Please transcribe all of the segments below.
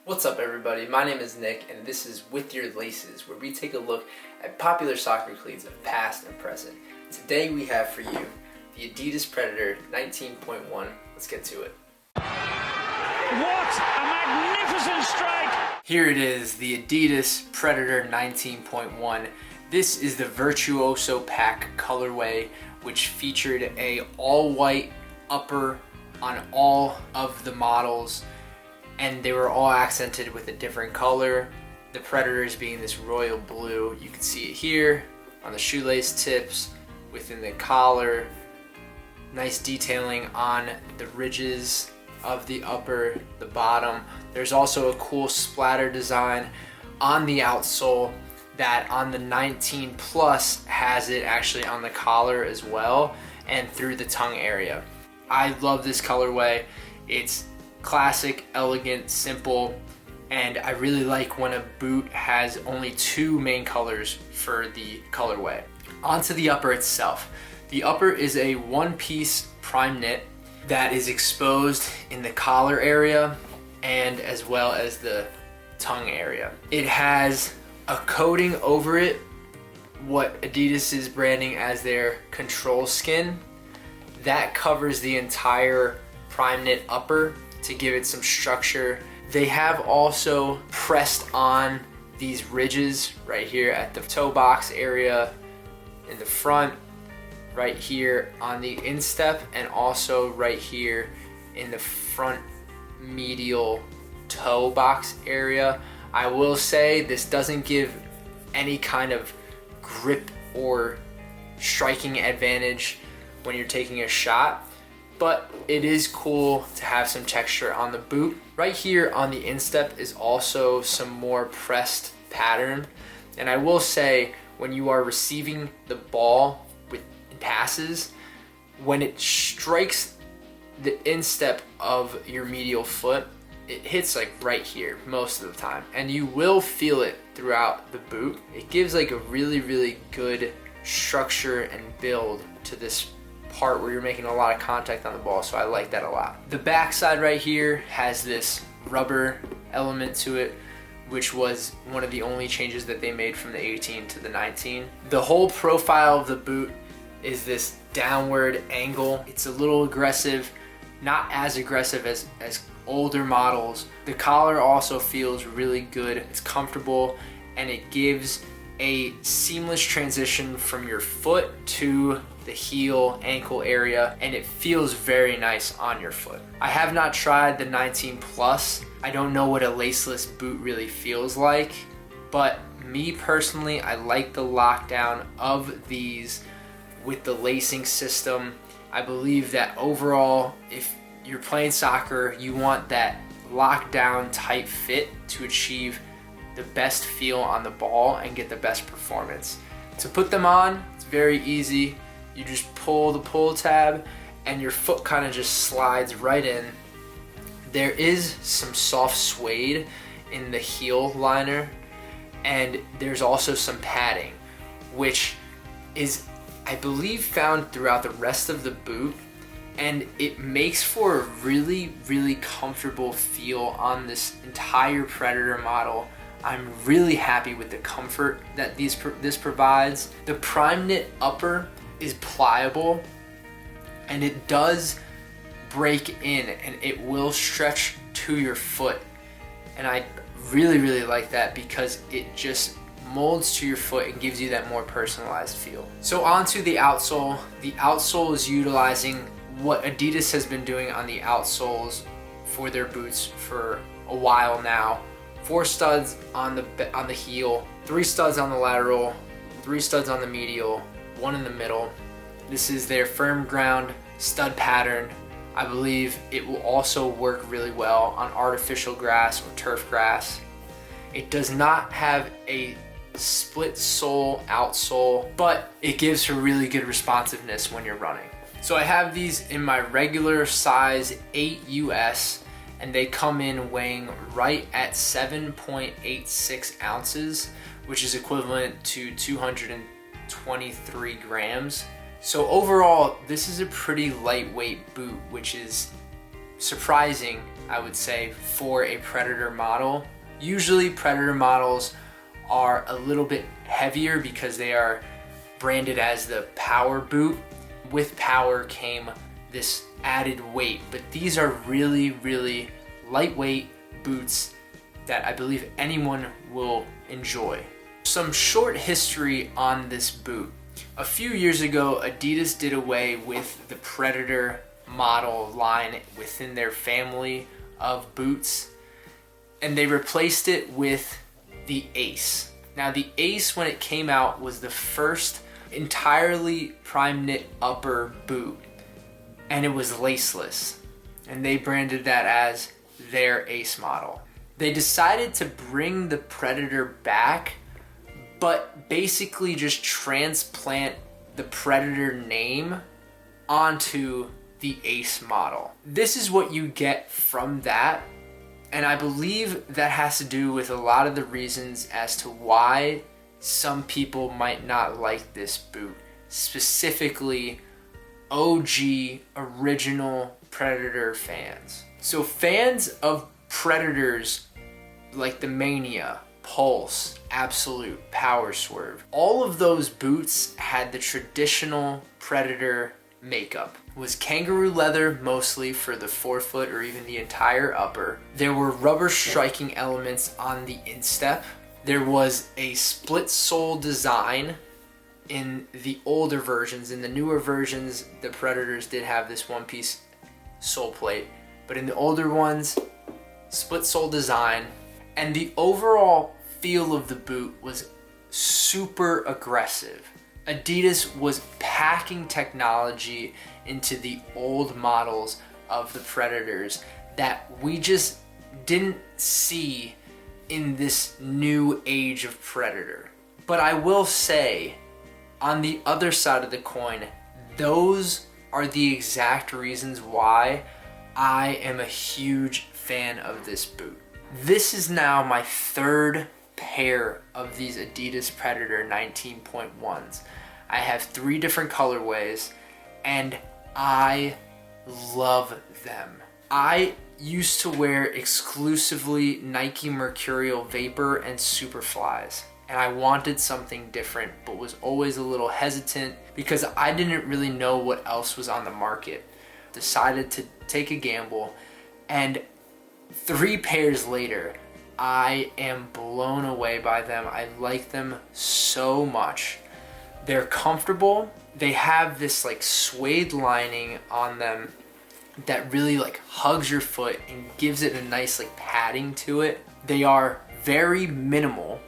What's up everybody, my name is Nick and this is With Your Laces, where we take a look at popular soccer cleats of past and present. Today we have for you the Adidas Predator 19.1. Let's get to it. What a magnificent strike! Here it is, the Adidas Predator 19.1. This is the Virtuoso pack colorway, which featured a all-white upper on all of the models, and they were all accented with a different color. The Predators being this royal blue. You can see it here on the shoelace tips, within the collar. Nice detailing on the ridges of the upper, the bottom. There's also a cool splatter design on the outsole that on the 19 plus has it actually on the collar as well and through the tongue area. I love this colorway. It's classic, elegant, simple, and I really like when a boot has only two main colors for the colorway. Onto the upper itself. The upper is a one-piece prime knit that is exposed in the collar area and as well as the tongue area. It has a coating over it, what Adidas is branding as their control skin. That covers the entire prime knit upper to give it some structure. They have also pressed on these ridges right here at the toe box area in the front, right here on the instep, and also right here in the front medial toe box area. I will say this doesn't give any kind of grip or striking advantage when you're taking a shot, but it is cool to have some texture on the boot. Right here on the instep is also some more pressed pattern, and I will say when you are receiving the ball with passes, when it strikes the instep of your medial foot, it hits like right here most of the time, and you will feel it throughout the boot. It gives like a really good structure and build to this part where you're making a lot of contact on the ball, so I like that a lot. The back side right here has this rubber element to it, which was one of the only changes that they made from the 18 to the 19. The whole profile of the boot is this downward angle. It's a little aggressive, not as aggressive as older models. The collar also feels really good. It's comfortable and it gives a seamless transition from your foot to the heel, ankle area, and it feels very nice on your foot. I have not tried the 19 plus. I don't know what a laceless boot really feels like, but me personally, I like the lockdown of these with the lacing system. I believe that overall, if you're playing soccer, you want that lockdown tight fit to achieve the best feel on the ball and get the best performance. To put them on, it's very easy. You just pull the pull tab and your foot kind of just slides right in. There is some soft suede in the heel liner, and there's also some padding, which is, I believe, found throughout the rest of the boot, and it makes for a really comfortable feel on this entire Predator model. I'm really happy with the comfort that this provides. The prime knit upper is pliable and it does break in and it will stretch to your foot, and I really like that because it just molds to your foot and gives you that more personalized feel. So onto the outsole. The outsole is utilizing what Adidas has been doing on the outsoles for their boots for a while now. 4 studs on the heel, 3 studs on the lateral, 3 studs on the medial, 1 in the middle. This is their firm ground stud pattern. I believe it will also work really well on artificial grass or turf grass. It does not have a split sole outsole, but it gives her really good responsiveness when you're running. So I have these in my regular size 8 US, and they come in weighing right at 7.86 ounces, which is equivalent to 223 grams. So overall, this is a pretty lightweight boot, which is surprising I would say, for a Predator model. Usually Predator models are a little bit heavier because they are branded as the power boot. With power came this added weight, but these are really, really lightweight boots that I believe anyone will enjoy. Some short history on this boot. A few years ago, Adidas did away with the Predator model line within their family of boots, and they replaced it with the Ace. Now the Ace, when it came out, was the first entirely prime knit upper boot, and it was laceless, and they branded that as their Ace model. They decided to bring the Predator back, but basically just transplant the Predator name onto the Ace model. This is what you get from that, and I believe that has to do with a lot of the reasons as to why some people might not like this boot, specifically OG original Predator fans. So fans of Predators like the Mania, Pulse, Absolute, Power Swerve, all of those boots had the traditional Predator makeup. It was kangaroo leather mostly for the forefoot or even the entire upper. There were rubber striking elements on the instep. There was a split sole design in the older versions. In the newer versions, the Predators did have this one piece sole plate, but in the older ones, split sole design, and the overall feel of the boot was super aggressive. Adidas was packing technology into the old models of the Predators that we just didn't see in this new age of Predator. But I will say, on the other side of the coin, those are the exact reasons why I am a huge fan of this boot. This is now my third pair of these Adidas Predator 19.1s. I have 3 different colorways and I love them. I used to wear exclusively Nike Mercurial Vapor and Superflies, and I wanted something different but was always a little hesitant because I didn't really know what else was on the market. Decided to take a gamble, and 3 pairs later, I am blown away by them. I like them so much. They're comfortable. They have this like suede lining on them that really like hugs your foot and gives it a nice like padding to it. They are very minimal,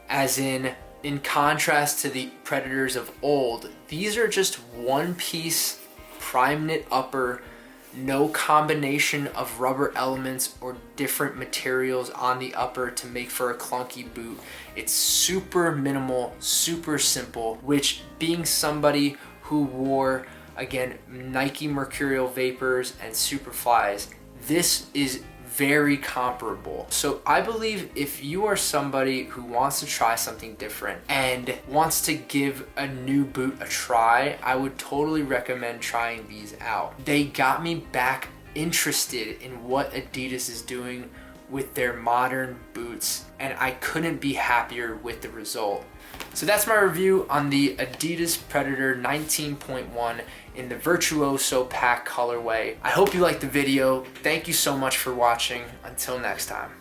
as in contrast to the Predators of old, these are just one piece prime knit upper, no combination of rubber elements or different materials on the upper to make for a clunky boot. It's super minimal, super simple, which, being somebody who wore, again, Nike Mercurial Vapors and Superflies, this is very comparable. So I believe if you are somebody who wants to try something different and wants to give a new boot a try, I would totally recommend trying these out. They got me back interested in what Adidas is doing with their modern boots, and I couldn't be happier with the result. So that's my review on the Adidas Predator 19.1 in the Virtuoso pack colorway. I hope you liked the video. Thank you so much for watching. Until next time.